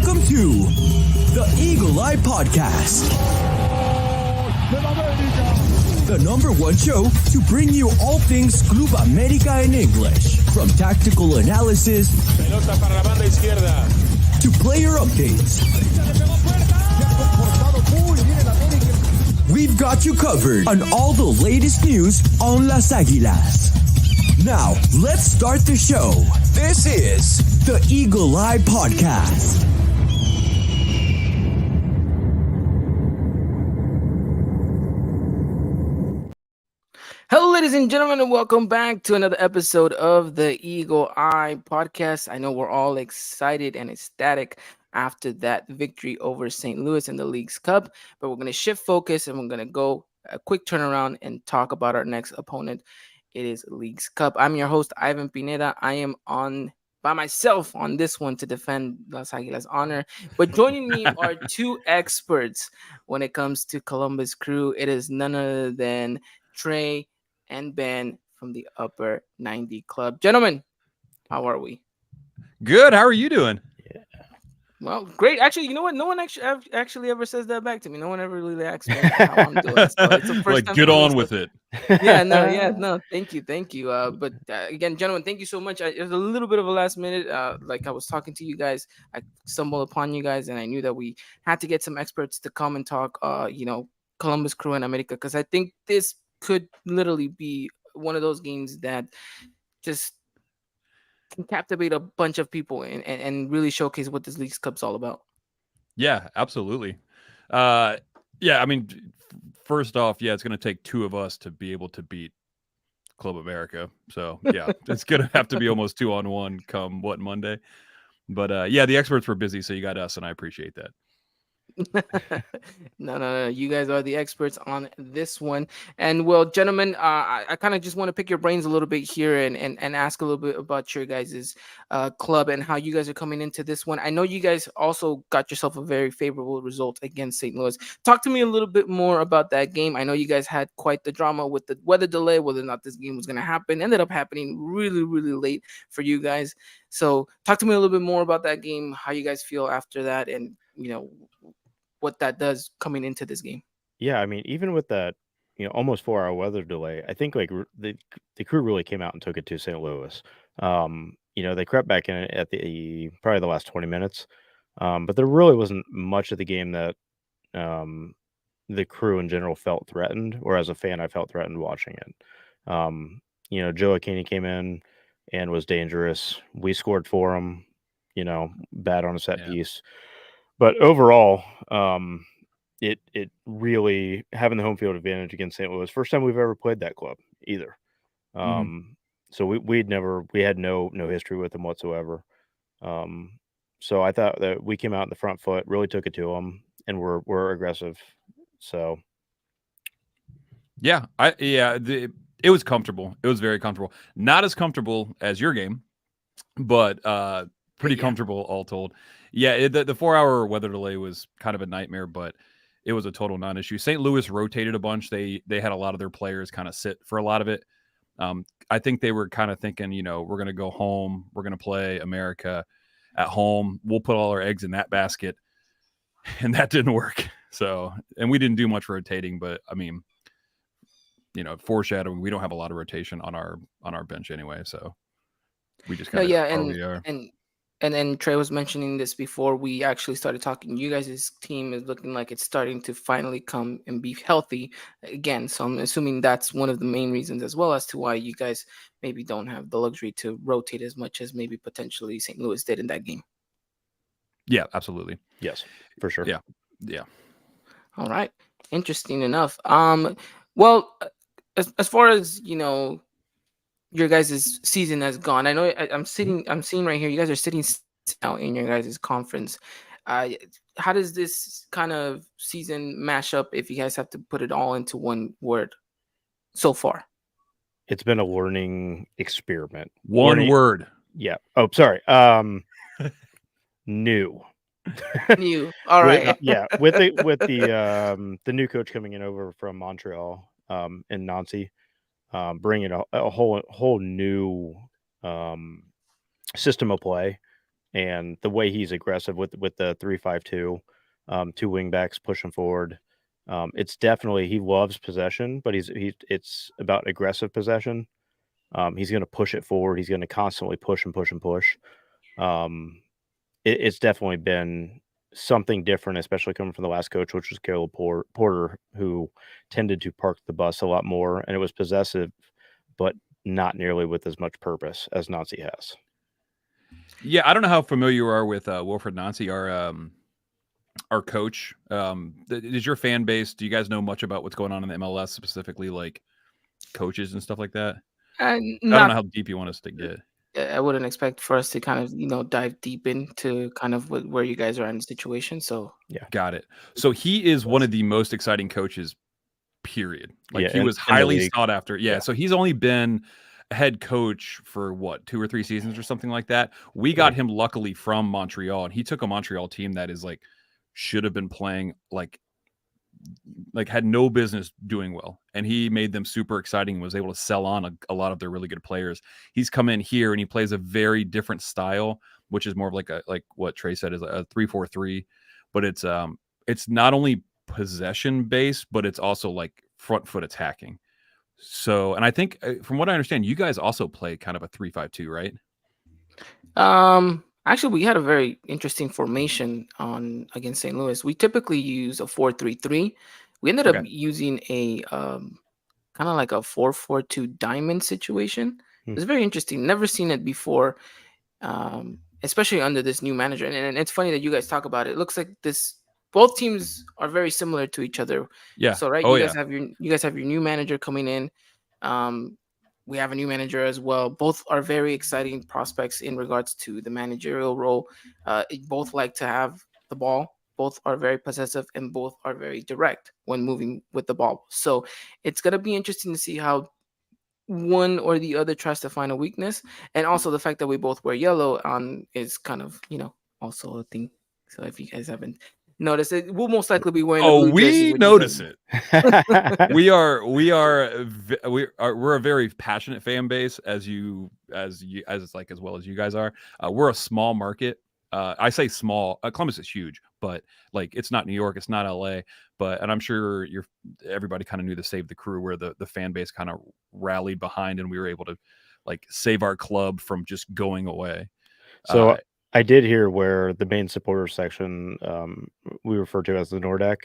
Welcome to the Eagle Eye Podcast, the #1 show to bring you all things Club America in English, from tactical analysis Pelota para la banda izquierda. to player updates. We've got you covered on all the latest news on Las Águilas. Now, let's start the show. This is the Eagle Eye Podcast. Hello, ladies and gentlemen, and welcome back to another episode of the Eagle Eye Podcast. I know we're all excited and ecstatic after that victory over St. Louis in the League's Cup, but we're going to shift focus and we're going to go a quick turnaround and talk about our next opponent. It is League's Cup. I'm your host, Ivan Pineda. I am on by myself on this one to defend Las Águilas' honor. But joining me are two experts when it comes to Columbus Crew. It is none other than Trey and Ben from the Upper 90 Club. Gentlemen, how are we? Good. How are you doing? Well, great. Actually, you know what? No one actually ever says that back to me. No one ever really asks me how I'm doing. So it's the first time get for me, on so- with it. No. Thank you. But again, gentlemen, thank you so much. It was a little bit of a last minute. Like I was talking to you guys, I stumbled upon you guys, and I knew that we had to get some experts to come and talk. Columbus Crew and America, because I think this could literally be one of those games that just can captivate a bunch of people and really showcase what this League's Cup's all about. Yeah, absolutely. I mean, first off, it's going to take two of us to be able to beat Club America. So, yeah, it's going to have to be almost 2-on-1 come Monday. But, the experts were busy, so you got us, and I appreciate that. No. You guys are the experts on this one. And well, gentlemen, I kind of just want to pick your brains a little bit here and ask a little bit about your guys' club and how you guys are coming into this one. I know you guys also got yourself a very favorable result against St. Louis. Talk to me a little bit more about that game. I know you guys had quite the drama with the weather delay, whether or not this game was going to happen. Ended up happening really, really late for you guys. So talk to me a little bit more about that game, how you guys feel after that, and what that does coming into this game. Yeah, I mean, even with that, almost 4-hour weather delay, I think like the Crew really came out and took it to St. Louis. They crept back in at probably the last 20 minutes, but there really wasn't much of the game that the Crew in general felt threatened, or as a fan, I felt threatened watching it. Joe Aquini came in and was dangerous. We scored for him, bad on a set piece. But overall, it really, having the home field advantage against St. Louis, first time we've ever played that club either. So we had no history with them whatsoever. So I thought that we came out in the front foot, really took it to them, and we're aggressive. So it was comfortable. It was very comfortable. Not as comfortable as your game, but pretty comfortable all told. Yeah, the 4-hour weather delay was kind of a nightmare, but it was a total non-issue. St. Louis rotated a bunch. They had a lot of their players kind of sit for a lot of it. I think they were kind of thinking, we're going to go home. We're going to play America at home. We'll put all our eggs in that basket. And that didn't work. So, and we didn't do much rotating, but I mean, foreshadowing, we don't have a lot of rotation on our bench anyway. So we just kind of And Trey was mentioning this before we actually started talking. You guys' team is looking like it's starting to finally come and be healthy again. So I'm assuming that's one of the main reasons as well as to why you guys maybe don't have the luxury to rotate as much as maybe potentially St. Louis did in that game. Yeah, absolutely. yes, for sure. Yeah. All right. Interesting enough. Well, as far as, your guys' season has gone. I know I'm seeing right here. You guys are sitting now in your guys' conference. How does this kind of season mash up if you guys have to put it all into one word so far? It's been a learning experiment. One word. Yeah. Oh, sorry. New. New. All right. With the new coach coming in over from Montreal, and Nancy. Bringing a whole new system of play and the way he's aggressive with the 3-5-2, two wing backs pushing forward. It's definitely, he loves possession, but it's about aggressive possession. He's going to push it forward. He's going to constantly push and push and push. It's definitely been something different, especially coming from the last coach, which was Caleb Porter, who tended to park the bus a lot more, and it was possessive, but not nearly with as much purpose as Nazi has. Yeah, I don't know how familiar you are with Wilfred Nancy, our coach. Is your fan base? Do you guys know much about what's going on in the MLS, specifically like coaches and stuff like that? I don't know how deep you want us to get. I wouldn't expect for us to kind of, dive deep into kind of where you guys are in the situation. So yeah, got it. So he is one of the most exciting coaches, period. Like he was in highly sought after. Yeah. So he's only been a head coach for 2 or 3 seasons or something like that. We got him luckily from Montreal, and he took a Montreal team that is like should have been playing like had no business doing well, and he made them super exciting and was able to sell on a lot of their really good players. He's come in here and he plays a very different style, which is more of like what Trey said is a 3-4-3, but it's not only possession based, but it's also like front foot attacking. So, and I think from what I understand, you guys also play kind of a 3-5-2, right? Actually, we had a very interesting formation against St. Louis. We typically use a 4-3-3. We ended up using a kind of like a 4-4-2 diamond situation. It was very interesting. Never seen it before, especially under this new manager. And it's funny that you guys talk about it. It looks like both teams are very similar to each other. Yeah. So you guys have your new manager coming in. We have a new manager as well. Both are very exciting prospects in regards to the managerial role. Both like to have the ball. Both are very possessive, and both are very direct when moving with the ball. So it's going to be interesting to see how one or the other tries to find a weakness. And also the fact that we both wear yellow is kind of, also a thing. So if you guys haven't notice it, we'll most likely be wearing. Oh, we notice it. We're a very passionate fan base, as well as you guys are. We're a small market. I say small. Columbus is huge, but like it's not New York, it's not LA. And I'm sure everybody kind of knew the Save the Crew, where the fan base kind of rallied behind, and we were able to like save our club from just going away. So. I did hear where the main supporter section, we refer to as the Nordeck,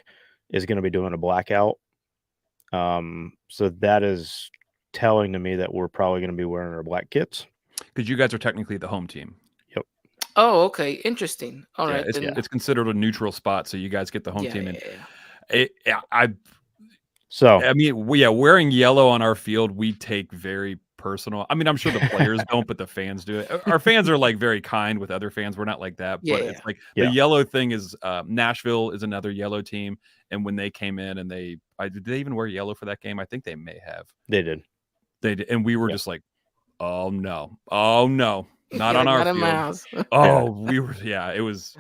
is going to be doing a blackout. So that is telling to me that we're probably going to be wearing our black kits. Because you guys are technically the home team. Yep. Oh, okay. Interesting. All right. It's considered a neutral spot, so you guys get the home team. Wearing yellow on our field, we take very personal. I mean, I'm sure the players don't, but the fans do it. Our fans are like very kind with other fans. We're not like that, but it's like the yellow thing is Nashville is another yellow team, and when they came in and did they even wear yellow for that game? I think they may have. They did, and we were just like, oh no, not on our field. My house. Oh, we were. Yeah, it was.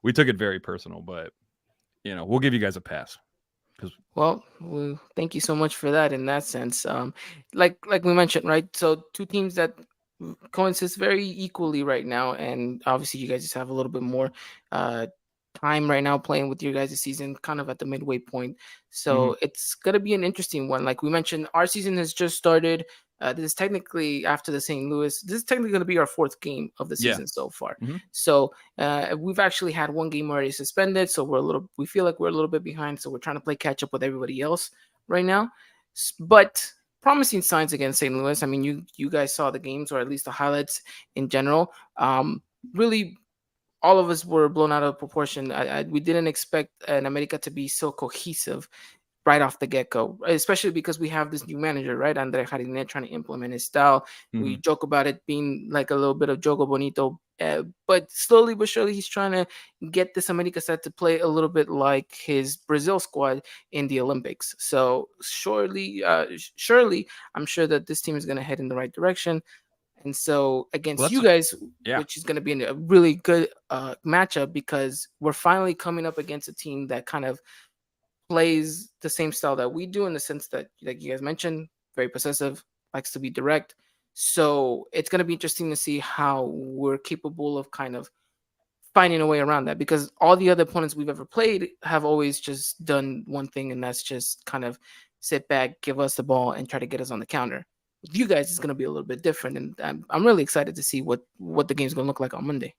We took it very personal, but we'll give you guys a pass. Well, thank you so much for that. In that sense, like we mentioned, right? So two teams that coexist very equally right now, and obviously you guys just have a little bit more time right now playing with your guys' season, kind of at the midway point. So it's gonna be an interesting one. Like we mentioned, our season has just started. This is technically after the St. Louis. This is technically going to be our 4th game of the season so far. So we've actually had 1 game already suspended. So we feel like we're a little bit behind. So we're trying to play catch up with everybody else right now. But promising signs against St. Louis. I mean, you guys saw the games, or at least the highlights in general. Really, all of us were blown out of proportion. We didn't expect an America to be so cohesive right off the get-go, especially because we have this new manager, right? Andre Jardine trying to implement his style. We joke about it being like a little bit of Jogo Bonito, but slowly but surely he's trying to get this America set to play a little bit like his Brazil squad in the Olympics. So surely, I'm sure that this team is going to head in the right direction. And so against you guys, which is going to be a really good matchup, because we're finally coming up against a team that kind of plays the same style that we do, in the sense that, like you guys mentioned, very possessive, likes to be direct. So it's going to be interesting to see how we're capable of kind of finding a way around that, because all the other opponents we've ever played have always just done one thing, and that's just kind of sit back, give us the ball, and try to get us on the counter. With you guys, it's going to be a little bit different, and I'm really excited to see what the game's going to look like on Monday.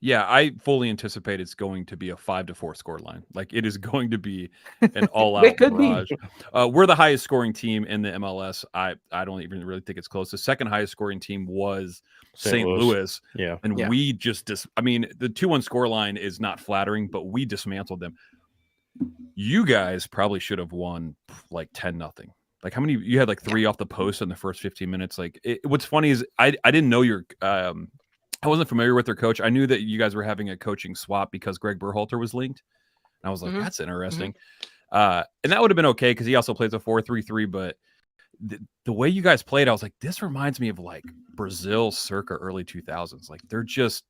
Yeah, I fully anticipate it's going to be a 5-4 score line. Like, it is going to be an all-out could be. barrage. We're the highest scoring team in the MLS. I don't even really think it's close. The second highest scoring team was St. Louis. Yeah. And we just I mean, the 2-1 score line is not flattering, but we dismantled them. You guys probably should have won like 10-0. Like, how many you had? Like 3 off the post in the first 15 minutes. Like, what's funny is I didn't know your I wasn't familiar with their coach. I knew that you guys were having a coaching swap because Greg Berhalter was linked. And I was like, that's interesting. And that would have been okay because he also plays a 4-3-3. But the way you guys played, I was like, this reminds me of like Brazil circa early 2000s. Like, they're just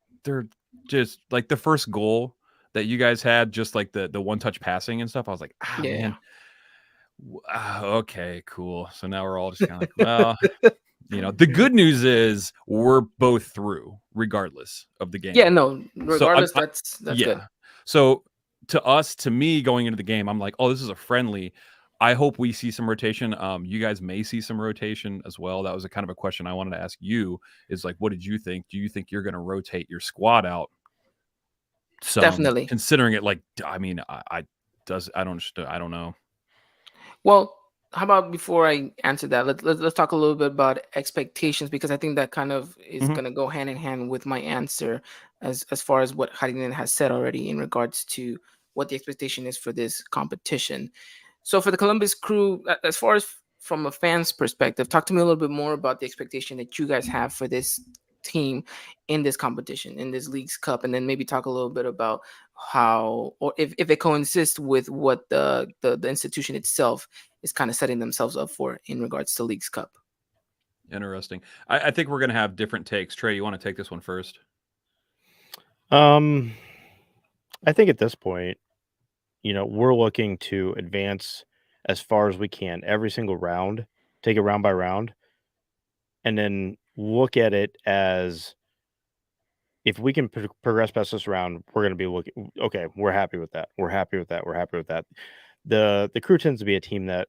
like the first goal that you guys had, just like the one-touch passing and stuff. I was like, man. Okay, cool. So now we're all just kind of like, well, the good news is we're both through regardless of the game. Yeah, no, regardless, so that's good. So to me, going into the game, I'm like, oh, this is a friendly. I hope we see some rotation. You guys may see some rotation as well. That was a kind of a question I wanted to ask you, is like, what did you think? Do you think you're going to rotate your squad out? Definitely. Considering it, like, I mean, I don't know. Well, how about before I answer that, let's talk a little bit about expectations, because I think that kind of is going to go hand in hand with my answer as far as what Harinen has said already in regards to what the expectation is for this competition. So for the Columbus Crew, as far as from a fan's perspective, talk to me a little bit more about the expectation that you guys have for this team in this competition, in this Leagues Cup, and then maybe talk a little bit about how, or if it coincides with what the institution itself is kind of setting themselves up for in regards to Leagues Cup. Interesting. I think we're going to have different takes. Trey, you want to take this one first? I think at this point, we're looking to advance as far as we can every single round, take it round by round, and then look at it as, if we can progress past this round, we're going to be looking, okay, we're happy with that. We're happy with that. We're happy with that. The Crew tends to be a team that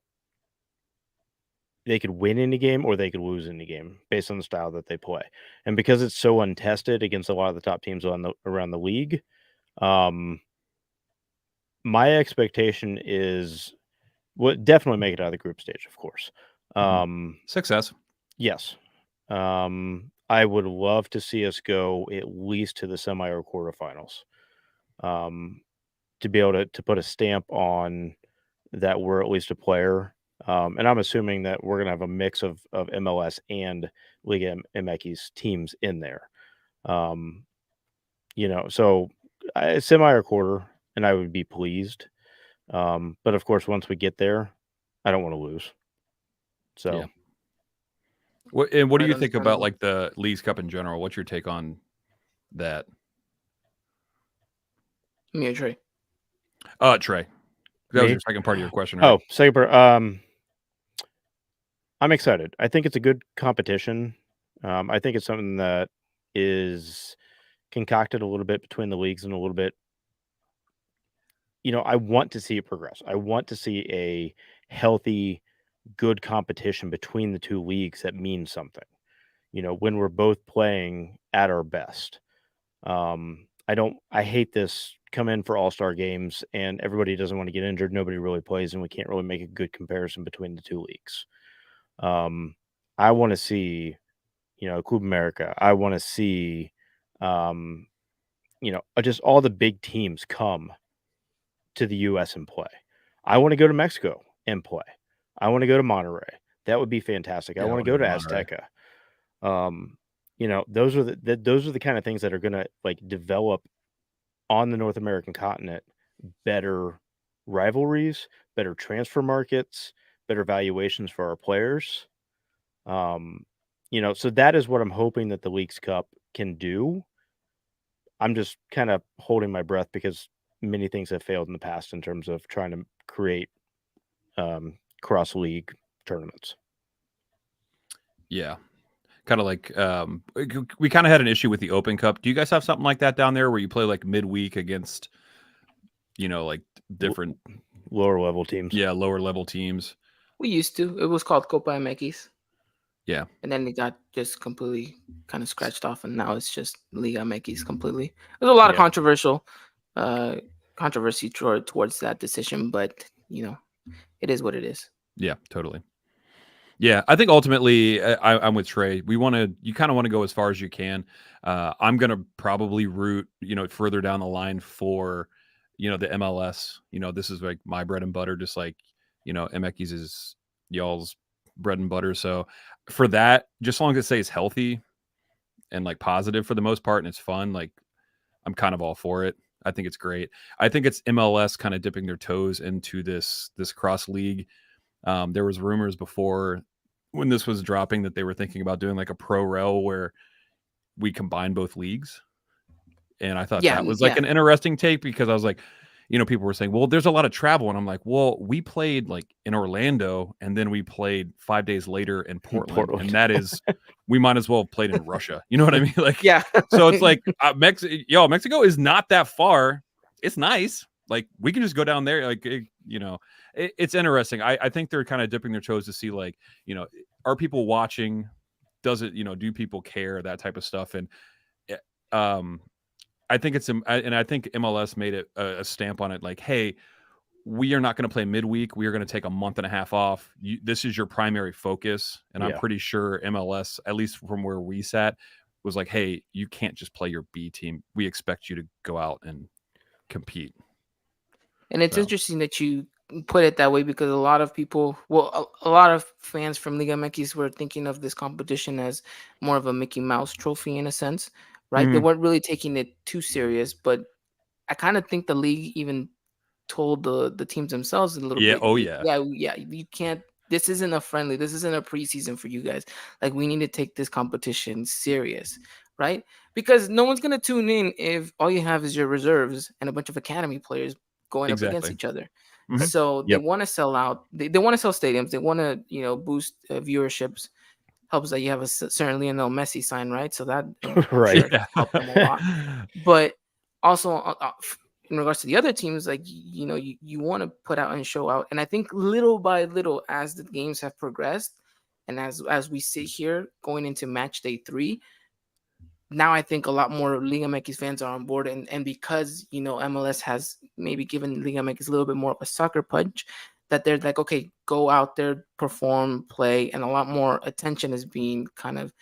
they could win any game or they could lose any game based on the style that they play. And because it's so untested against a lot of the top teams around the league, my expectation is definitely make it out of the group stage, of course. Success. Yes. I would love to see us go at least to the semi or quarterfinals, to be able to put a stamp on that we're at least a player. And I'm assuming that we're going to have a mix of MLS and Liga MX teams in there. So semi or quarter, and I would be pleased. But of course, once we get there, I don't want to lose. So. Yeah. What do you think about like the Leagues Cup in general? What's your take on that? Me or Trey? Trey. That was your second part of your question, right? Oh, second part. I'm excited. I think it's a good competition. I think it's something that is concocted a little bit between the leagues and a little bit. I want to see it progress. I want to see a healthy, good competition between the two leagues that means something, when we're both playing at our best. I hate this come in for all-star games and everybody doesn't want to get injured. Nobody really plays and we can't really make a good comparison between the two leagues. I want to see, Club America. I want to see, just all the big teams come to the U.S. and play. I want to go to Mexico and play. I want to go to Monterrey. That would be fantastic. I want to go to Azteca. Those are the kind of things that are going to like develop on the North American continent better rivalries, better transfer markets, better valuations for our players. So that is what I'm hoping that the Leagues Cup can do. I'm just kind of holding my breath because many things have failed in the past in terms of trying to create cross-league tournaments. Yeah. kind of like we kind of had an issue with the Open Cup. Do you guys have something like that down there where you play like midweek against, like different lower level teams? Yeah, lower level teams. We used to. It was called Copa MX. Yeah. And then it got just completely kind of scratched off, and now it's just Liga MX completely. There's a lot of controversy towards that decision, but it is what it is. Yeah, totally. Yeah, I think ultimately I'm with Trey. You kind of want to go as far as you can. I'm going to probably root, further down the line for, the MLS. This is like my bread and butter, just like, MX is y'all's bread and butter. So for that, just as long as it stays healthy and like positive for the most part and it's fun, like I'm kind of all for it. I think it's great. I think it's MLS kind of dipping their toes into this cross league. There was rumors before when this was dropping that they were thinking about doing like a pro rel where we combine both leagues. And I thought that was like an interesting take because I was like, people were saying, well, there's a lot of travel. And I'm like, well, we played like in Orlando and then we played 5 days later in Portland. And that is, we might as well have played in Russia. You know what I mean? Like, yeah. So it's like, Mexico is not that far. It's nice. Like we can just go down there. Like, it's interesting. I think they're kind of dipping their toes to see like, are people watching? Does it, do people care? That type of stuff. And, I think I think MLS made it a stamp on it. Like, hey, we are not going to play midweek. We are going to take a month and a half off. This is your primary focus. And I'm pretty sure MLS, at least from where we sat, was like, hey, you can't just play your B team. We expect you to go out and compete. And it's interesting that you put it that way because a lot of people, a lot of fans from Liga MX were thinking of this competition as more of a Mickey Mouse trophy in a sense. Right, They weren't really taking it too serious, but I kind of think the league even told the teams themselves a little bit. Yeah. You can't. This isn't a friendly. This isn't a preseason for you guys. Like we need to take this competition serious, right? Because no one's gonna tune in if all you have is your reserves and a bunch of academy players going up against each other. Mm-hmm. So they want to sell out. They want to sell stadiums. They want to boost viewerships. Helps that you have a certain Lionel Messi sign, right? So that helped them a lot. But also in regards to the other teams, like you want to put out and show out. And I think little by little, as the games have progressed, and as we sit here going into match day 3, now I think a lot more Liga MX fans are on board, and because MLS has maybe given Liga MX a little bit more of a sucker punch. That they're like, okay, go out there, perform, play, and a lot more attention is being kind of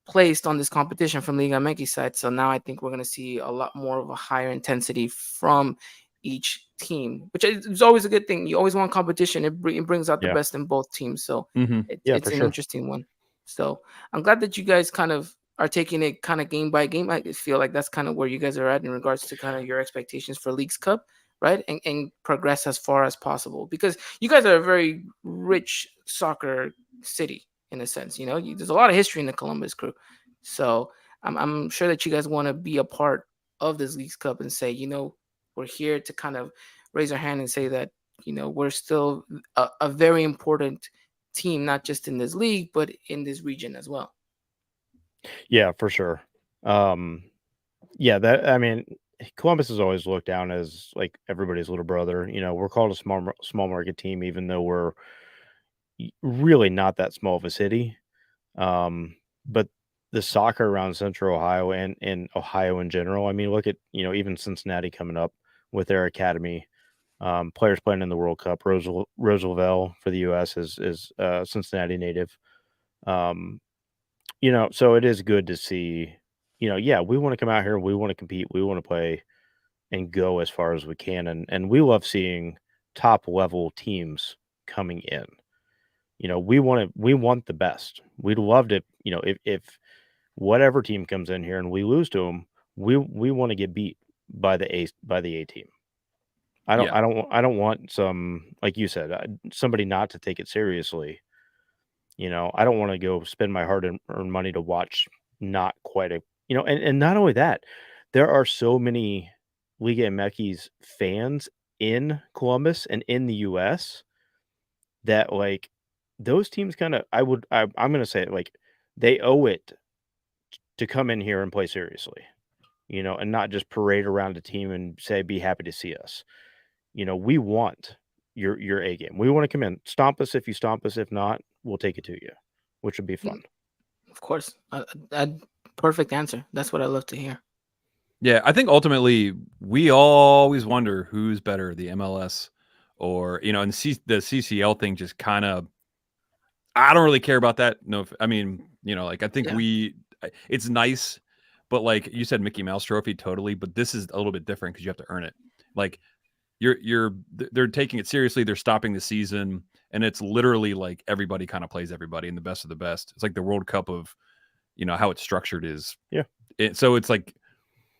placed on this competition from Liga MX side. So now I think we're going to see a lot more of a higher intensity from each team, which is always a good thing. You always want competition. It brings out the best in both teams. So it's an interesting one. So I'm glad that you guys kind of are taking it kind of game by game. I feel like that's kind of where you guys are at in regards to kind of your expectations for Leagues Cup. Right, and progress as far as possible because you guys are a very rich soccer city in a sense. There's a lot of history in the Columbus Crew, so I'm sure that you guys want to be a part of this Leagues Cup and say, we're here to kind of raise our hand and say that we're still a very important team, not just in this league but in this region as well. Yeah, for sure. Columbus is always looked down as like everybody's little brother. We're called a small market team, even though we're really not that small of a city. But the soccer around Central Ohio and Ohio in general, I mean, look at, even Cincinnati coming up with their academy, players playing in the World Cup. Roosevelt for the U.S. is Cincinnati native. So it is good to see. We want to come out here. We want to compete. We want to play and go as far as we can. And we love seeing top level teams coming in. We want the best. We'd love to, if whatever team comes in here and we lose to them, we want to get beat by the A team. I don't want some, like you said, somebody not to take it seriously. I don't want to go spend my hard-earned money to watch not quite a, and not only that, there are so many Liga MX fans in Columbus and in the U.S. that like those teams kind of, I'm going to say it, like they owe it to come in here and play seriously, and not just parade around a team and say, be happy to see us. We want your A game. We want to come in, stomp us if you stomp us. If not, we'll take it to you, which would be fun. Of course. A perfect answer. That's what I love to hear. Yeah, I think ultimately we always wonder who's better, the MLS or, and the CCL thing just kind of, I don't really care about that. No, I mean, like I think it's nice, but like you said, Mickey Mouse Trophy, totally. But this is a little bit different because you have to earn it. Like they're taking it seriously. They're stopping the season, and it's literally like everybody kind of plays everybody, and the best of the best. It's like the World Cup of, how it's structured is. Yeah. So it's like,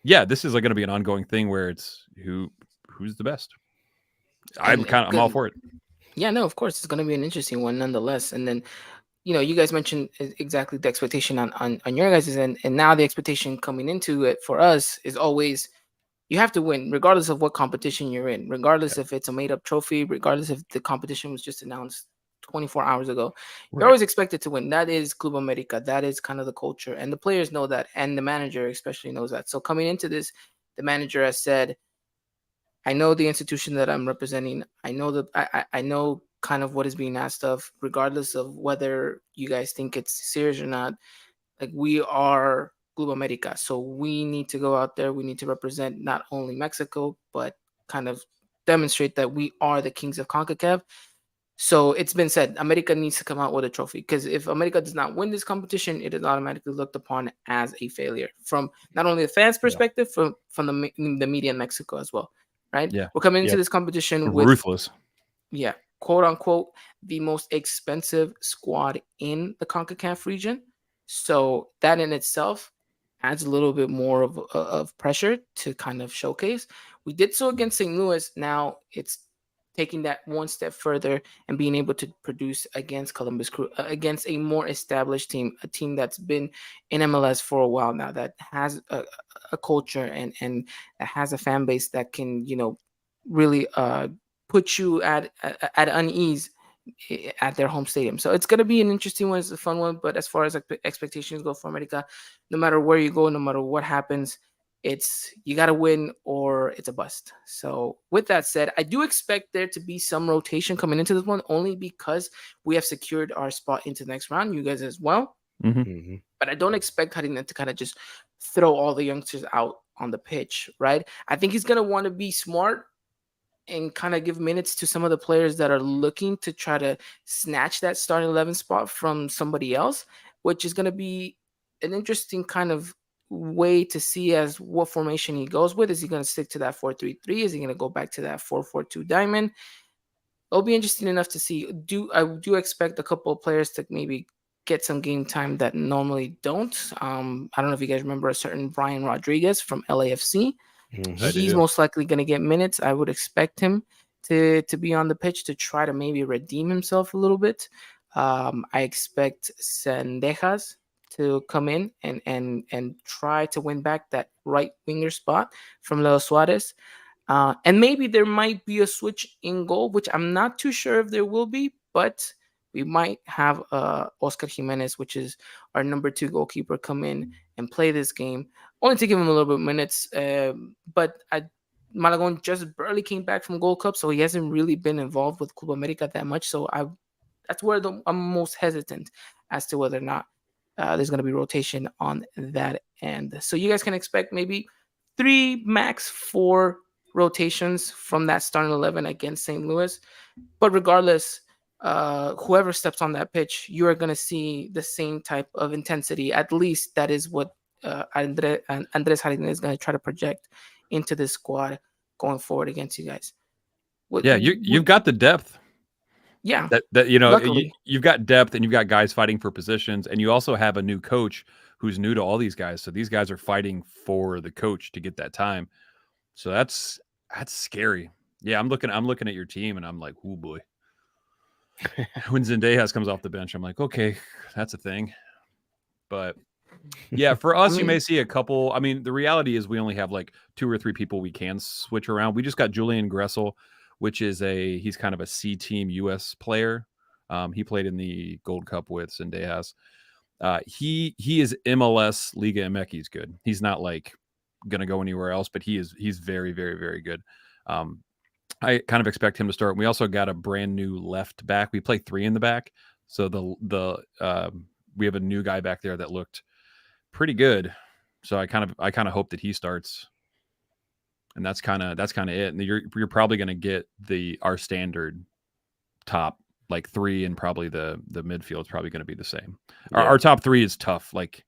yeah, this is like going to be an ongoing thing where it's who's the best. I'm all for it. Yeah, no, of course it's going to be an interesting one nonetheless. And then, you guys mentioned exactly the expectation on your guys' end, and now the expectation coming into it for us is always you have to win, regardless of what competition you're in, regardless if it's a made-up trophy, regardless if the competition was just announced 24 hours ago. You're always expected to win. That is Club America. That is kind of the culture, and the players know that, and the manager especially knows that. So coming into this, the manager has said, I know the institution that I'm representing. I know I know kind of what is being asked of, regardless of whether you guys think it's serious or not. Like, we are Club America, so we need to go out there. We need to represent not only Mexico, but kind of demonstrate that we are the kings of CONCACAF. So it's been said, America needs to come out with a trophy, because if America does not win this competition, it is automatically looked upon as a failure from not only the fans' perspective, from the media in Mexico as well. Right? Yeah. We're coming into this competition with ruthless. Yeah, quote unquote, the most expensive squad in the CONCACAF region. So that in itself adds a little bit more of pressure to kind of showcase. We did so against St. Louis. Now it's taking that one step further and being able to produce against Columbus Crew, against a more established team, a team that's been in MLS for a while now, that has a culture and that has a fan base that can, really put you at unease at their home stadium. So it's going to be an interesting one. It's a fun one. But as far as expectations go for America, no matter where you go, no matter what happens, it's you got to win or it's a bust. So with that said, I do expect there to be some rotation coming into this one, only because we have secured our spot into the next round. You guys as well. Mm-hmm. But I don't expect Harina to kind of just throw all the youngsters out on the pitch, right? I think he's going to want to be smart and kind of give minutes to some of the players that are looking to try to snatch that starting 11 spot from somebody else, which is going to be an interesting kind of way to see as what formation he goes with. Is he going to stick to that 4-3-3? Is he going to go back to that 4-4-2 diamond? It'll be interesting enough to see. I do expect a couple of players to maybe get some game time that normally don't. I don't know if you guys remember a certain Brian Rodriguez from LAFC. He's most likely going to get minutes. I would expect him to be on the pitch to try to maybe redeem himself a little bit. I expect Sendejas to come in and try to win back that right winger spot from Leo Suarez. And maybe there might be a switch in goal, which I'm not too sure if there will be, but we might have Oscar Jimenez, which is our number 2 goalkeeper, come in and play this game, only to give him a little bit of minutes. But Malagon just barely came back from Gold Cup, so he hasn't really been involved with Club America that much. So that's where I'm most hesitant as to whether or not there's going to be rotation on that end. So you guys can expect maybe 3, max 4 rotations from that starting 11 against St. Louis. But regardless, whoever steps on that pitch, you are going to see the same type of intensity. At least that is what Andres Harina is going to try to project into this squad going forward against you guys. You've got the depth. Yeah, that you've got depth, and you've got guys fighting for positions, and you also have a new coach who's new to all these guys. So these guys are fighting for the coach to get that time. So that's scary. Yeah, I'm looking at your team, and I'm like, oh boy. When Zendejas comes off the bench, I'm like, okay, that's a thing. But yeah, for us, you may see a couple. I mean, the reality is we only have like 2 or 3 people we can switch around. We just got Julian Gressel, which is he's kind of a C team US player. He played in the Gold Cup with Zendejas. He is MLS Liga MX. He's good. He's not like going to go anywhere else, but he's very, very, very good. I kind of expect him to start. We also got a brand new left back. We play 3 in the back, so we have a new guy back there that looked pretty good. So I kind of hope that he starts, and that's kind of it. And you're probably going to get our standard top like 3, and probably the midfield is probably going to be the same. Yeah. Our top 3 is tough. Like,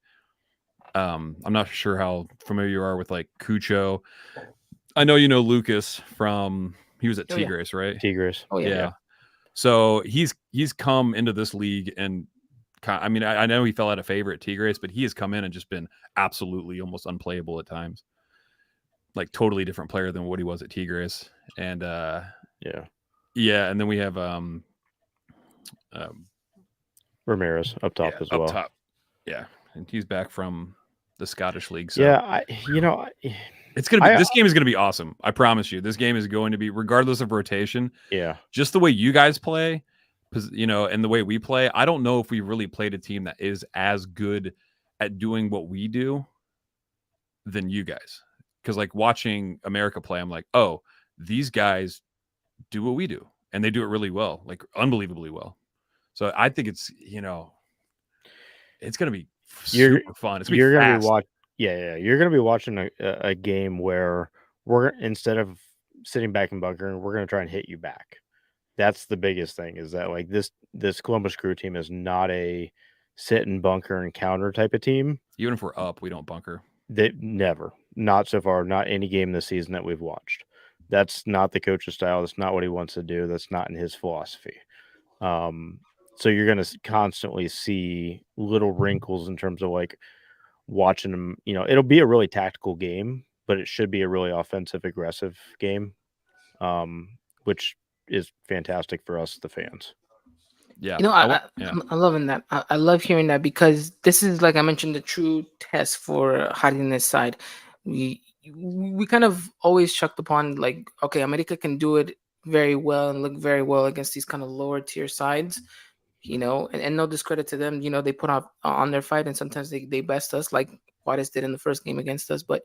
I'm not sure how familiar you are with like Cucho. I know you know Lucas from he was at Tigres, right? Tigres. Oh yeah. So he's come into this league, and I mean I know he fell out of favor at Tigres, but he has come in and just been absolutely almost unplayable at times. Like totally different player than what he was at Tigres, and yeah, and then we have Ramirez up top as well. Up top, yeah, and he's back from the Scottish League. So. Yeah, It's gonna be. This game is gonna be awesome. I promise you. This game is going to be, regardless of rotation. Yeah. Just the way you guys play, and the way we play. I don't know if we really played a team that is as good at doing what we do than you guys. Because like watching America play, I'm like, oh, these guys do what we do, and they do it really well, like unbelievably well. So I think it's it's gonna be super fun. It's you're gonna be fast. You're going to be watching a game where instead of sitting back and bunkering, we're going to try and hit you back. That's the biggest thing, is that like this Columbus Crew team is not a sit and bunker and counter type of team. Even if we're up, we don't bunker. They never, not so far, not any game this season that we've watched. That's not the coach's style. That's not what he wants to do. That's not in his philosophy. So you're going to constantly see little wrinkles in terms of like watching them. It'll be a really tactical game, but it should be a really offensive, aggressive game, which is fantastic for us, the fans. Yeah, I'm loving that. I love hearing that, because this is, like I mentioned, the true test for Hardin's side. We kind of always chucked upon like, okay, America can do it very well and look very well against these kind of lower tier sides. And no discredit to them. They put up on their fight, and sometimes they best us, like Juarez did in the first game against us. But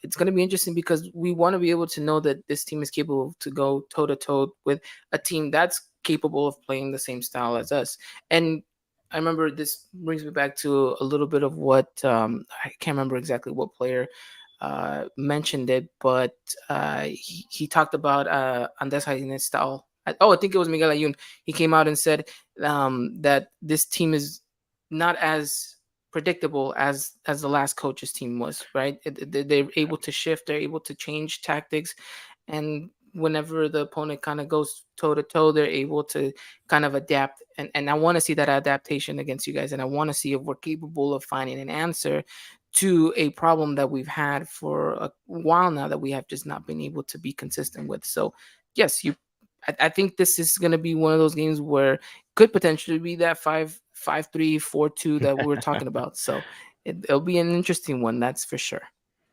it's going to be interesting, because we want to be able to know that this team is capable to go toe to toe with a team that's capable of playing the same style as us. And I remember, this brings me back to a little bit of what I can't remember exactly what player mentioned it, but he talked about Andrés Jardin's style. I think it was Miguel Ayun. He came out and said that this team is not as predictable as the last coach's team was, right? They're able to shift, they're able to change tactics, and whenever the opponent kind of goes toe to toe, they're able to kind of adapt. And I want to see that adaptation against you guys, and I want to see if we're capable of finding an answer to a problem that we've had for a while now, that we have just not been able to be consistent with. So yes, I think this is going to be one of those games where could potentially be that 5-3, 4-2 that we were talking about. So it'll be an interesting one, that's for sure.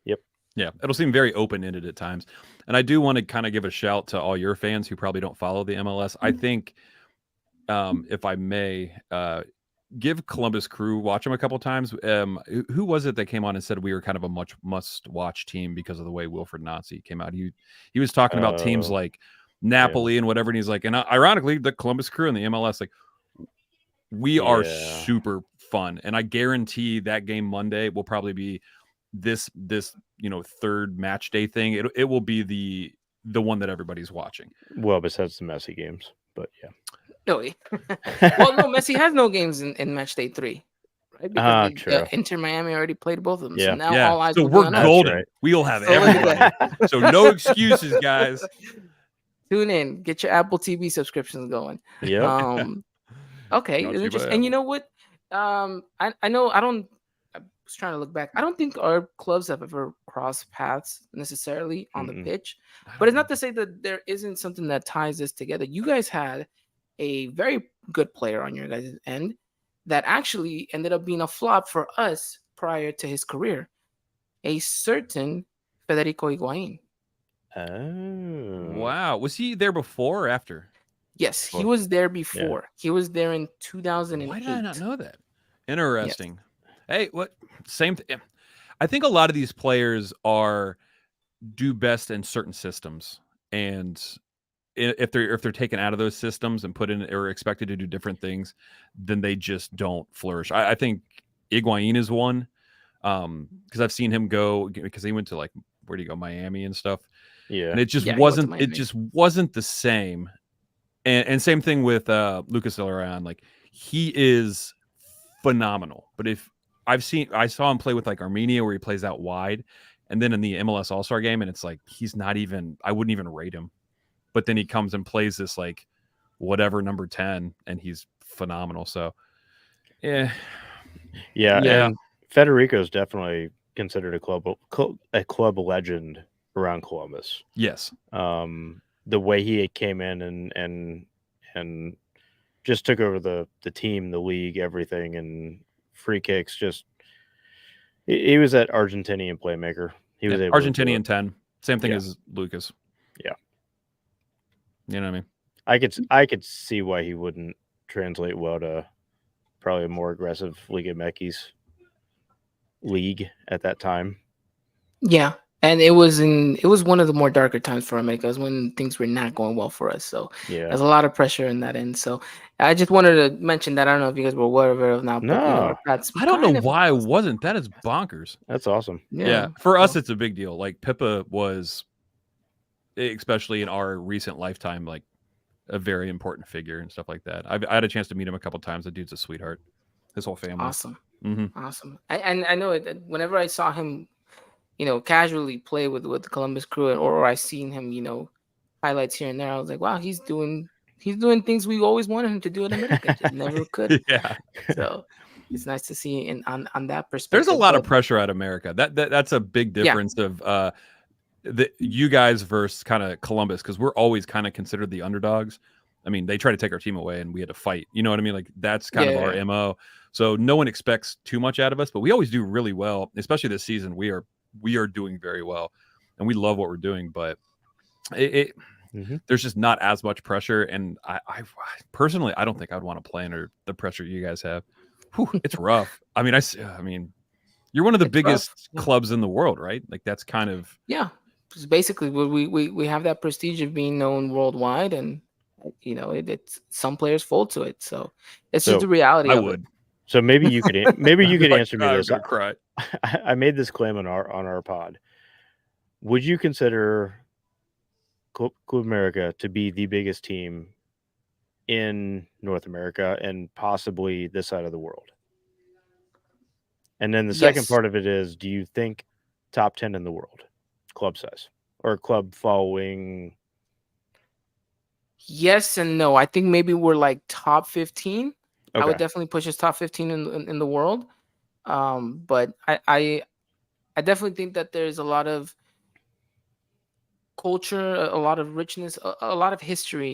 Yep. Yeah, it'll seem very open-ended at times. And I do want to kind of give a shout to all your fans who probably don't follow the MLS. I think, if I may, give Columbus Crew, watch them a couple times. Who was it that came on and said we were kind of a must-watch team because of the way Wilfried Nancy came out? He was talking about teams like Napoli and whatever, and he's like, and ironically, the Columbus Crew and the MLS, like, we are super fun, and I guarantee that game Monday will probably be this third match day thing. It will be the one that everybody's watching. Well, besides the Messi games, but yeah. No, well, no, Messi has no games in match day 3. Right? Because Inter Miami already played both of them. Yeah. So now all eyes so will we're be on golden. Right. We'll have everybody. So no excuses, guys. Tune in. Get your Apple TV subscriptions going. Yeah. Okay. And you know what? I know I was trying to look back. I don't think our clubs have ever crossed paths necessarily on the pitch. But it's not to say that there isn't something that ties us together. You guys had a very good player on your guys' end that actually ended up being a flop for us prior to his career. A certain Federico Higuain. Oh. Wow. Was he there before or after? Yes, he was there before. Yeah. He was there in 2008. Why did I not know that? Interesting. Hey, what same thing? I think a lot of these players do best in certain systems, and if they're taken out of those systems and put in or expected to do different things, then they just don't flourish. I think Higuain is one, because I've seen him go, because he went to like, where do you go, Miami and stuff, Yeah. and it just Yeah, he went to wasn't it Miami. just wasn't the same. And same thing with Lucas Illarán. Like, he is phenomenal, but I saw him play with like Armenia, where he plays out wide, and then in the MLS All-Star game, and it's like he's not even, I wouldn't even rate him. But then he comes and plays this like whatever number 10, and he's phenomenal. So Yeah. Yeah. And Federico is definitely considered a club legend around Columbus. yes, The way he came in and just took over the team, the league, everything, and free kicks. Just he was that Argentinian playmaker. He was able to do Argentinian it. 10, same thing Yeah. as Lucas. Yeah. You know what I mean? I could see why he wouldn't translate well to probably a more aggressive Liga MX league at that time. Yeah. And it was one of the more darker times for America, when things were not going well for us. So Yeah. there's a lot of pressure in that end. So I just wanted to mention that. I don't know if you guys were aware of it or not, but No. that's I don't know kind of why it awesome. wasn't. That is bonkers. That's awesome. Yeah. For us, it's a big deal. Like, Pippa was, especially in our recent lifetime, like a very important figure and stuff like that. I had a chance to meet him a couple times. The dude's a sweetheart. His whole family. Awesome. Mhm. Awesome. I know it. Whenever I saw him, casually play with the Columbus Crew, or I seen him, highlights here and there, I was like, wow, he's doing things we always wanted him to do in America, just never could. Yeah. So it's nice to see on that perspective. There's a lot of but- pressure at America. That's a big Yeah. difference of you guys versus kind of Columbus, because we're always kind of considered the underdogs. I mean, they try to take our team away, and we had to fight. You know what I mean? Like, that's kind of Yeah. our MO. So no one expects too much out of us, but we always do really well. Especially this season, we are doing very well, and we love what we're doing. But there's just not as much pressure, and I personally, I don't think I'd want to play under the pressure you guys have. Whew, it's rough. I mean, you're one of the It's biggest rough, yeah. clubs in the world, right? Like, that's kind of, Yeah. It's basically, we have that prestige of being known worldwide, and it's some players fold to it. So it's just So, the reality I of would. it. So maybe you could Like, answer me I'm this. gonna cry. I made this claim on our pod. Would you consider Club America to be the biggest team in North America and possibly this side of the world? And then the second Yes. part of it is, do you think top 10 in the world, club size or club following? Yes and no. I think maybe we're like top 15. I would Okay. definitely push us top 15 in the world. But I definitely think that there's a lot of culture, a lot of richness, a lot of history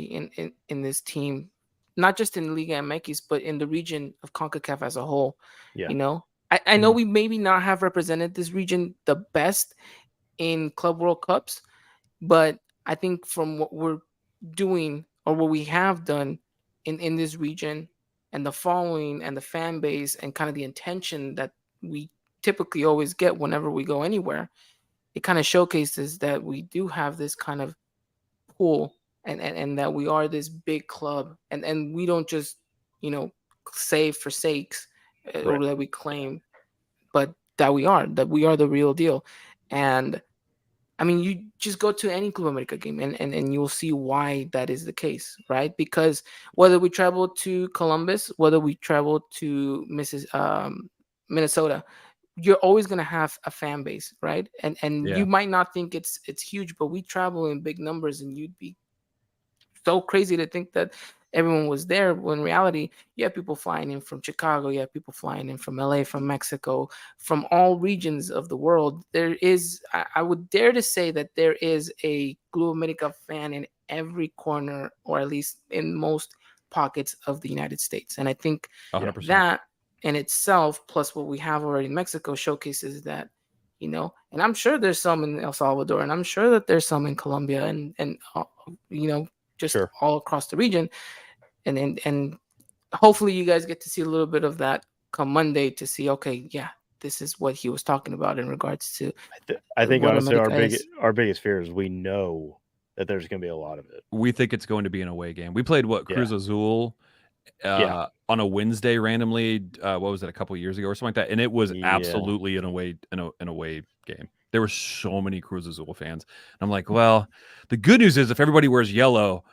in this team, not just in Liga MX, but in the region of CONCACAF as a whole. Yeah. I know we maybe not have represented this region the best in Club World Cups, but I think from what we're doing, or what we have done in this region, and the following and the fan base, and kind of the intention that we typically always get whenever we go anywhere, it kind of showcases that we do have this kind of pull, and that we are this big club, and we don't just say for sakes, or Right. that we claim, but that we are the real deal. And I mean, you just go to any Club America game, and you'll see why that is the case, right? Because whether we travel to Columbus, whether we travel to Minnesota, you're always going to have a fan base, right? And Yeah. you might not think it's huge, but we travel in big numbers, and you'd be so crazy to think that everyone was there, when in reality, you have people flying in from Chicago, you have people flying in from LA, from Mexico, from all regions of the world. There is, I would dare to say that there is a Club America fan in every corner, or at least in most pockets of the United States. And I think 100%. that in itself, plus what we have already in Mexico, showcases that, and I'm sure there's some in El Salvador, and I'm sure that there's some in Colombia, and just Sure. all across the region. And hopefully you guys get to see a little bit of that come Monday to see, okay, yeah, this is what he was talking about in regards to. I think what honestly America is. our biggest fear is we know that there's going to be a lot of it. We think it's going to be an away game. We played Cruz Azul on a Wednesday randomly. What was it, a couple of years ago or something like that? And it was absolutely an away game. There were so many Cruz Azul fans. And I'm like, well, the good news is if everybody wears yellow,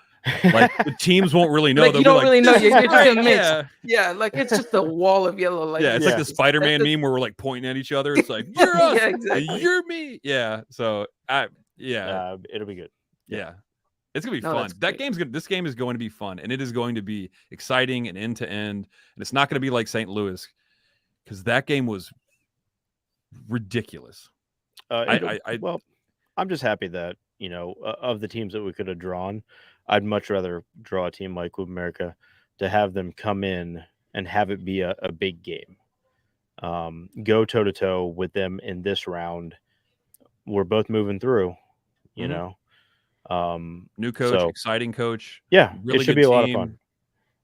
like the teams won't really know. Like, you don't really know. You're just right, a mix. Yeah, like it's just a wall of yellow. Like it's like the Spider-Man meme where we're like pointing at each other. It's like you're us, exactly. you're me. Yeah. So it'll be good. Yeah. It's gonna be fun. This game is going to be fun, and it is going to be exciting and end to end. And it's not going to be like St. Louis, because that game was ridiculous. Well, I'm just happy that of the teams that we could have drawn, I'd much rather draw a team like Club America to have them come in and have it be a big game. Go toe to toe with them in this round. We're both moving through, you know. New coach, exciting coach. Yeah, really it should be a lot of fun.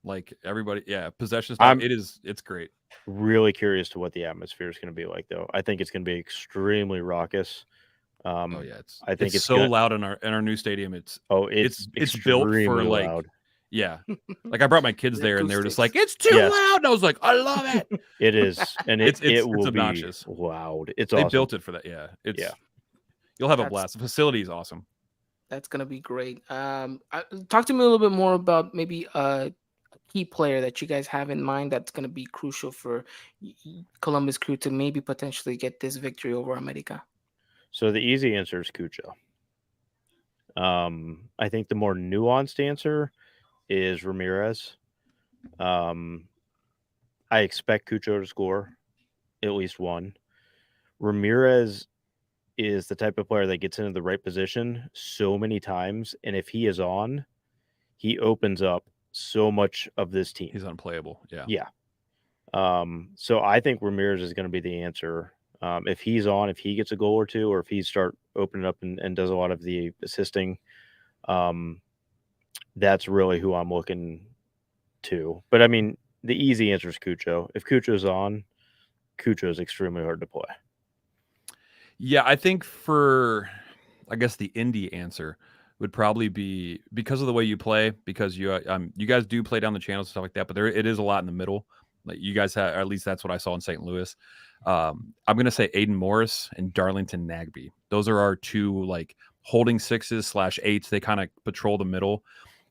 Like everybody, possession style. It's great. Really curious to what the atmosphere is going to be like, though. I think it's going to be extremely raucous. I think it's so loud in our new stadium. It's built for like loud. Like I brought my kids there and they were just like, it's too loud, and I was like, I love it. It is, and it will obnoxious. Be loud. It's they awesome. built it for that. You'll have a blast. The facility is awesome. That's gonna be great. Talk to me a little bit more about maybe a key player that you guys have in mind that's gonna be crucial for Columbus Crew to maybe potentially get this victory over America. So the easy answer is Cucho. I think the more nuanced answer is Ramirez. I expect Cucho to score at least one. Ramirez is the type of player that gets into the right position so many times, and if he is on, he opens up so much of this team. He's unplayable. Yeah. So I think Ramirez is going to be the answer. If he's on, if he gets a goal or two, or if he start opening up and does a lot of the assisting, that's really who I'm looking to. But I mean, the easy answer is Cucho. If Cucho's on, Cucho is extremely hard to play. Yeah, I think for, I guess the indie answer would probably be because of the way you play, because you guys do play down the channels and stuff like that, but it is a lot in the middle. Like you guys have, or at least that's what I saw in St. Louis. I'm going to say Aiden Morris and Darlington Nagbe. Those are our two like holding 6s/8s. They kind of patrol the middle,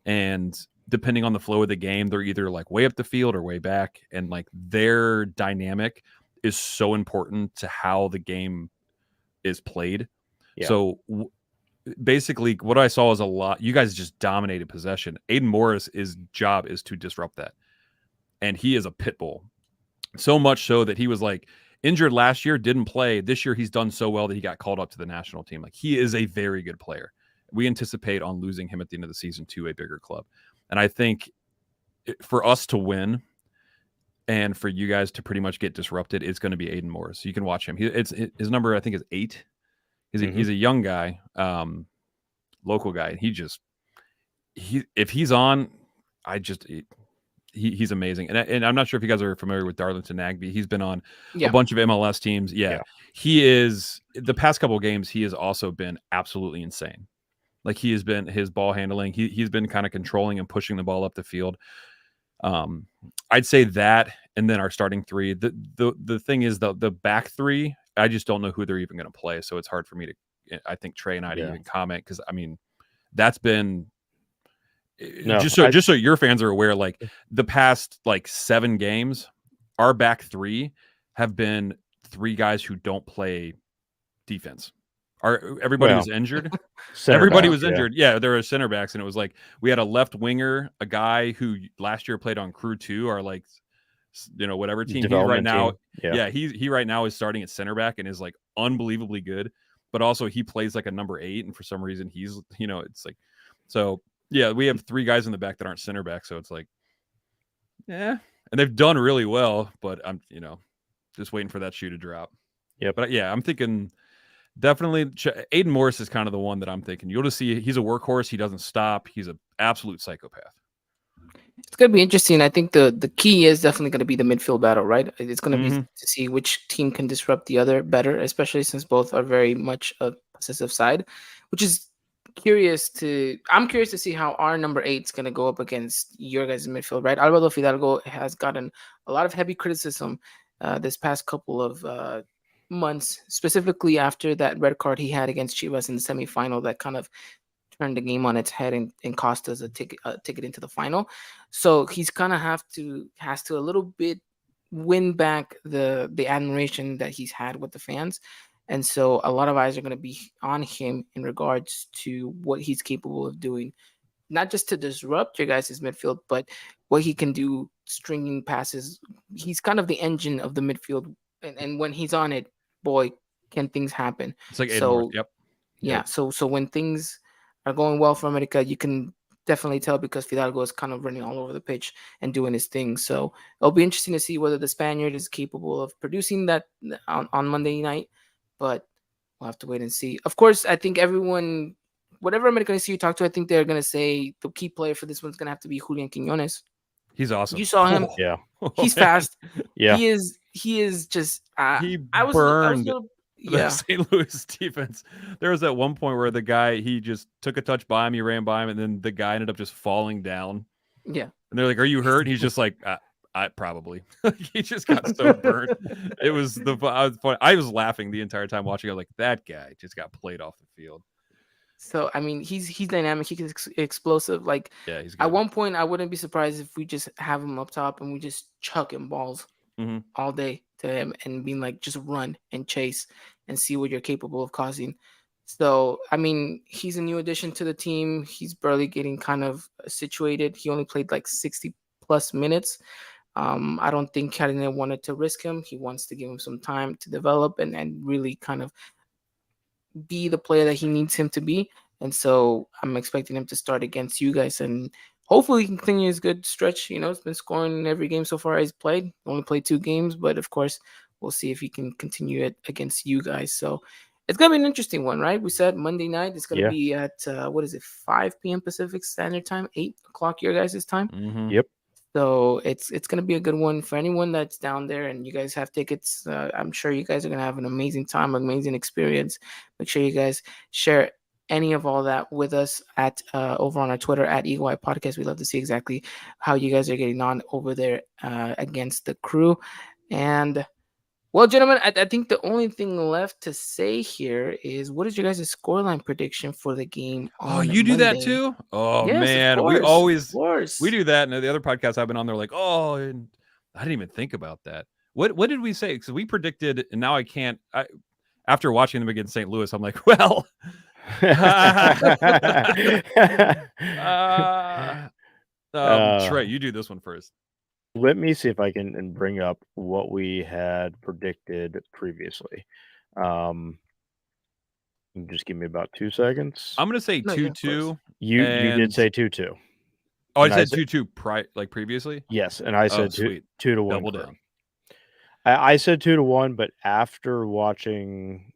and depending on the flow of the game, they're either like way up the field or way back, and like their dynamic is so important to how the game is played. So basically what I saw is a lot. You guys just dominated possession. Aiden Morris' job is to disrupt that, and he is a pit bull. So much so that he was like injured last year, didn't play. This year he's done so well that he got called up to the national team. Like he is a very good player. We anticipate on losing him at the end of the season to a bigger club. And I think for us to win and for you guys to pretty much get disrupted, it's going to be Aiden Morris. You can watch him. His number, I think, is 8. He's a young guy, local guy. And if he's on, he's amazing. And I'm not sure if you guys are familiar with Darlington Nagbe. He's been on a bunch of MLS teams. He is, the past couple of games, he has also been absolutely insane. Like he has been, his ball handling, he's been kind of controlling and pushing the ball up the field. I'd say that, and then our starting three. The thing is the back three, I just don't know who they're even going to play. So it's hard for me to, I think Trey and I to even comment, because I mean, that's been just so your fans are aware, like the past like 7 games, our back three have been 3 guys who don't play defense. Everybody was injured. Everybody was injured. Yeah, there were center backs, and it was like we had a left winger, a guy who last year played on Crew 2, or like whatever team he's right now. He right now is starting at center back and is like unbelievably good. But also he plays like a number 8, and for some reason he's it's like so. Yeah, we have 3 guys in the back that aren't center back, so it's like, and they've done really well, but I'm, just waiting for that shoe to drop. Yeah, but I'm thinking definitely Aiden Morris is kind of the one that I'm thinking. You'll just see he's a workhorse. He doesn't stop. He's an absolute psychopath. It's gonna be interesting. I think the key is definitely gonna be the midfield battle, right? It's gonna be Mhm. to see which team can disrupt the other better, especially since both are very much a possessive side, which is curious to. I'm curious to see how our number 8 is gonna go up against your guys' midfield, right? Alvaro Fidalgo has gotten a lot of heavy criticism this past couple of months, specifically after that red card he had against Chivas in the semifinal that kind of turned the game on its head and cost us a ticket into the final. So he's kind of has to a little bit win back the admiration that he's had with the fans. And so a lot of eyes are going to be on him in regards to what he's capable of doing, not just to disrupt your guys' midfield, but what he can do stringing passes. He's kind of the engine of the midfield. And when he's on it, boy, can things happen. It's like Aiden North. So Yep. yeah, so when things are going well for America, you can definitely tell because Fidalgo is kind of running all over the pitch and doing his thing. So it'll be interesting to see whether the Spaniard is capable of producing that on Monday night, but we'll have to wait and see. Of course, I think everyone, whatever American you talk to, I think they're going to say the key player for this one's going to have to be Julian Quinones. He's awesome. You saw him. Yeah. He's fast. Yeah. He is just, He I was burned little, the yeah. St. Louis defense. There was that one point where the guy, he just took a touch by him, he ran by him, and then the guy ended up just falling down. Yeah. And they're like, "Are you hurt?" And he's just like, "I probably." He just got so burnt. It was I was laughing the entire time watching. I was like, "That guy just got played off the field." So I mean, he's dynamic. He's explosive. Like Yeah, he's at good. one point, I wouldn't be surprised if we just have him up top and we just chuck him balls Mhm. all day to him and being like, just run and chase and see what you're capable of causing. So I mean, he's a new addition to the team. He's barely getting kind of situated. He only played like 60 plus minutes. I don't think Cardenas wanted to risk him. He wants to give him some time to develop and really kind of be the player that he needs him to be. And so I'm expecting him to start against you guys and hopefully continue his good stretch. You know, he's been scoring in every game so far he's played. Only played 2 games, but of course, we'll see if he can continue it against you guys. So it's going to be an interesting one, right? We said Monday night. It's going to be at, 5 p.m. Pacific Standard Time, 8 o'clock your guys' time. Mhm. Yep. So it's going to be a good one for anyone that's down there and you guys have tickets. I'm sure you guys are going to have an amazing time, amazing experience. Make sure you guys share any of all that with us at over on our Twitter at Eagle Eye Podcast. We love to see exactly how you guys are getting on over there against the crew. And well, gentlemen, I think the only thing left to say here is what is your guys' scoreline prediction for the game on Oh, you do that Monday? too? Oh Yes, of man, we course, always of course. we do that. And the other podcasts I've been on, they're like, "Oh, and I didn't even think about that." What did we say? Because we predicted, and now I can't. After watching them against St. Louis, I'm like, well, Trey, you do this one first. Let me see if I can bring up what we had predicted previously. Just give me about 2 seconds. I'm gonna say No, yeah, of 2-2. You did and- say 2-2. Oh, I and I said said- 2-2 like previously. Yes, and I Oh, said sweet. 2-1. Double for down. him. I said 2-1, but after watching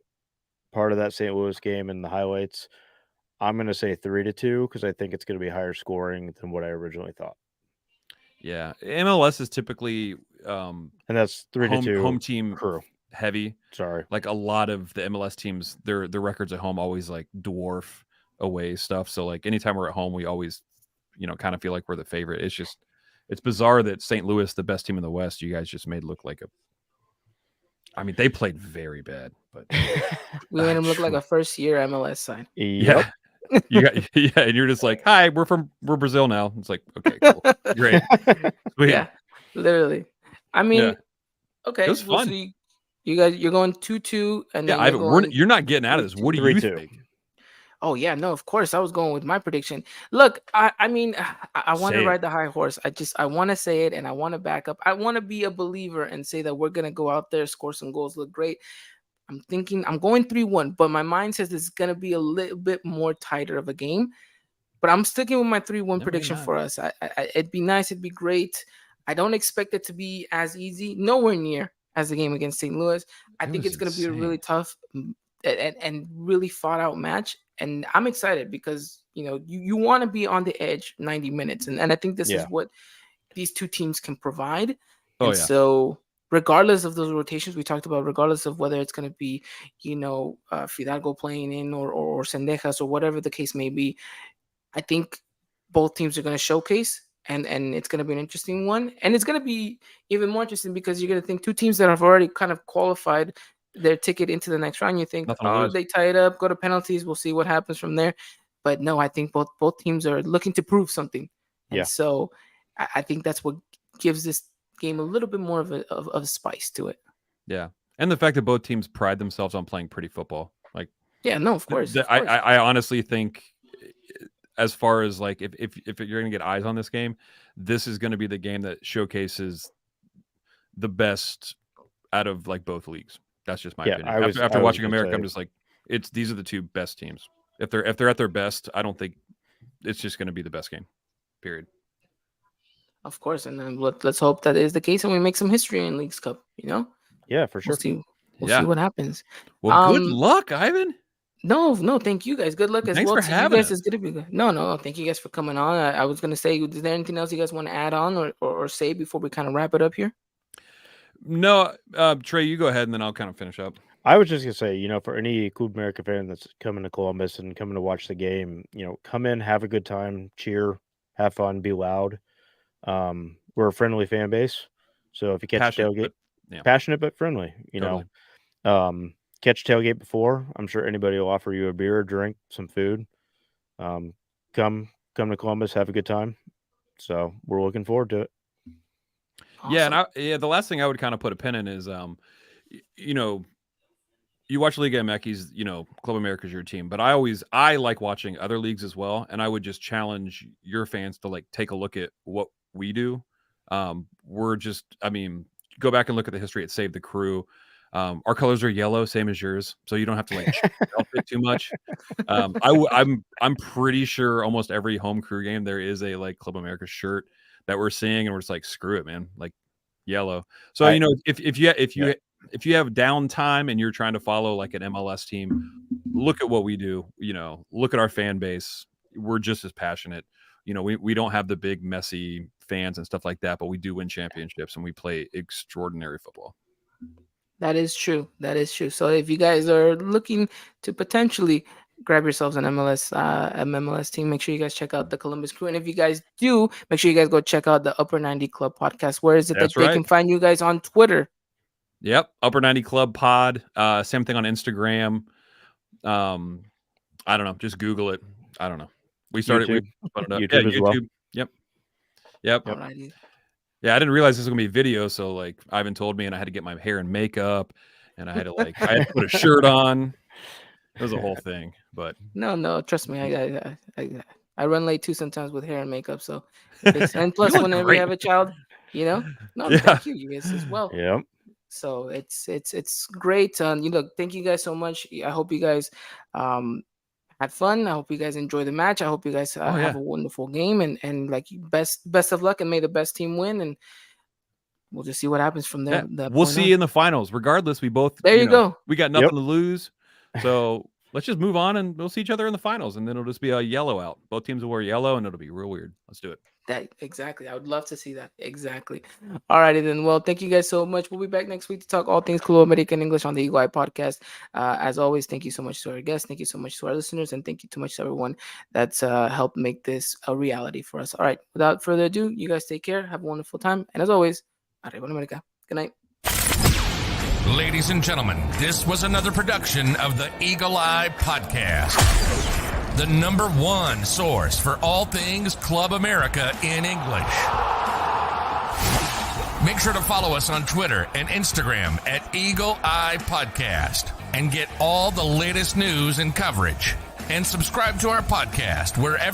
part of that St. Louis game and the highlights, I'm going to say 3-2 because I think it's going to be higher scoring than what I originally thought. Yeah, MLS is typically And that's 3-2 home team Crew. heavy. Sorry. Like a lot of the MLS teams, their records at home always like dwarf away stuff. So like anytime we're at home, we always, kind of feel like we're the favorite. It's bizarre that St. Louis, the best team in the West, you guys just made look like I mean, they played very bad, but We made him look like a first-year MLS side. Yep. and you're just like, hi, we're Brazil now. It's like, okay, cool, great, sweet. Yeah, literally. I mean, Yeah. okay, It was we'll fun. see. You guys, you're going 2-2, and Yeah, then Ivan, you're not getting out of this. What do you 3-2. think? Oh yeah, no, of course. I was going with my prediction. Look, I mean, I want Say to it. ride the high horse. I want to say it, and I want to back up. I want to be a believer and say that we're gonna go out there, score some goals, look great. I'm going 3-1, but my mind says it's gonna be a little bit more tighter of a game. But I'm sticking with my 3-1 No, prediction you're not. for us. It'd be nice. It'd be great. I don't expect it to be as easy, nowhere near as the game against St. Louis. I It think was it's going to be a insane. really tough and really fought out match. And I'm excited because, you want to be on the edge 90 minutes. And I think this is what these two teams can provide. So regardless of those rotations we talked about, regardless of whether it's going to be, Fidalgo playing in or Cendejas or whatever the case may be, I think both teams are going to showcase, and it's going to be an interesting one. And it's going to be even more interesting because you're going to think two teams that have already kind of qualified their ticket into the next round. You think, they tie it up, go to penalties, we'll see what happens from there. But no, I think both teams are looking to prove something. And so I think that's what gives this game a little bit more of a spice to it. Yeah. And the fact that both teams pride themselves on playing pretty football. Like, of course. I honestly think, as far as like, if you're going to get eyes on this game, this is going to be the game that showcases the best out of like both leagues. That's just my opinion. After watching America, I'm just like, these are the two best teams. If they're at their best, I don't think it's just going to be the best game. Period. Of course, and then let's hope that is the case, and we make some history in Leagues Cup. Yeah, for sure. We'll see what happens. Well, good luck, Ivan. No, thank you guys. Good luck as well. Thanks for having us. It's gonna be good. No, thank you guys for coming on. I was gonna say, is there anything else you guys want to add on or say before we kind of wrap it up here? No, Trey, you go ahead, and then I'll kind of finish up. I was just going to say, for any Club America fan that's coming to Columbus and coming to watch the game, come in, have a good time, cheer, have fun, be loud. We're a friendly fan base. So if you catch a tailgate, passionate but friendly, totally. Catch a tailgate before, I'm sure anybody will offer you a beer, a drink, some food. Come to Columbus, have a good time. So we're looking forward to it. Awesome. Yeah, and the last thing I would kind of put a pin in is, you watch Liga MX, Club America is your team, but I like watching other leagues as well, and I would just challenge your fans to like take a look at what we do. We're just, go back and look at the history at Save the Crew. Our colors are yellow, same as yours, so you don't have to like it too much. I'm pretty sure almost every home crew game there is a like Club America shirt that we're seeing, and we're just like, screw it, man, like yellow. So if you have downtime and you're trying to follow like an MLS team, look at what we do. Look at our fan base. We're just as passionate. We don't have the big messy fans and stuff like that, but we do win championships and we play extraordinary football. That is true. So if you guys are looking to potentially grab yourselves an MLS team, make sure you guys check out the Columbus Crew. And if you guys do, make sure you guys go check out the Upper 90 Club podcast. Where is it that they can find you guys on Twitter? Yep. Upper 90 Club Pod. Same thing on Instagram. I don't know. Just Google it. I don't know. We started YouTube as well. Yep. Alrighty. Yeah, I didn't realize this was gonna be video, so like Ivan told me, and I had to get my hair and makeup, and I had to put a shirt on. It was a whole thing, but no, trust me, I run late too sometimes with hair and makeup. So, and plus, whenever you have a child, thank you guys as well. Yeah. So it's great. Thank you guys so much. I hope you guys had fun. I hope you guys enjoy the match. I hope you guys have a wonderful game and like best of luck, and may the best team win. And we'll just see what happens from there. We'll see you in the finals. Regardless, we both go. We got nothing to lose, so let's just move on and we'll see each other in the finals. And then it'll just be a yellow out. Both teams will wear yellow, and it'll be real weird. Let's do it. Exactly. I would love to see that. Exactly. All righty then. Well, thank you guys so much. We'll be back next week to talk all things Club American English on the Eagle Eye podcast. As always, thank you so much to our guests. Thank you so much to our listeners. And thank you so much to everyone that's helped make this a reality for us. All right. Without further ado, you guys take care. Have a wonderful time. And as always, Arriba America. Good night. Ladies and gentlemen, this was another production of the Eagle Eye Podcast. The #1 source for all things Club America in English. Make sure to follow us on Twitter and Instagram at Eagle Eye Podcast and get all the latest news and coverage. And subscribe to our podcast wherever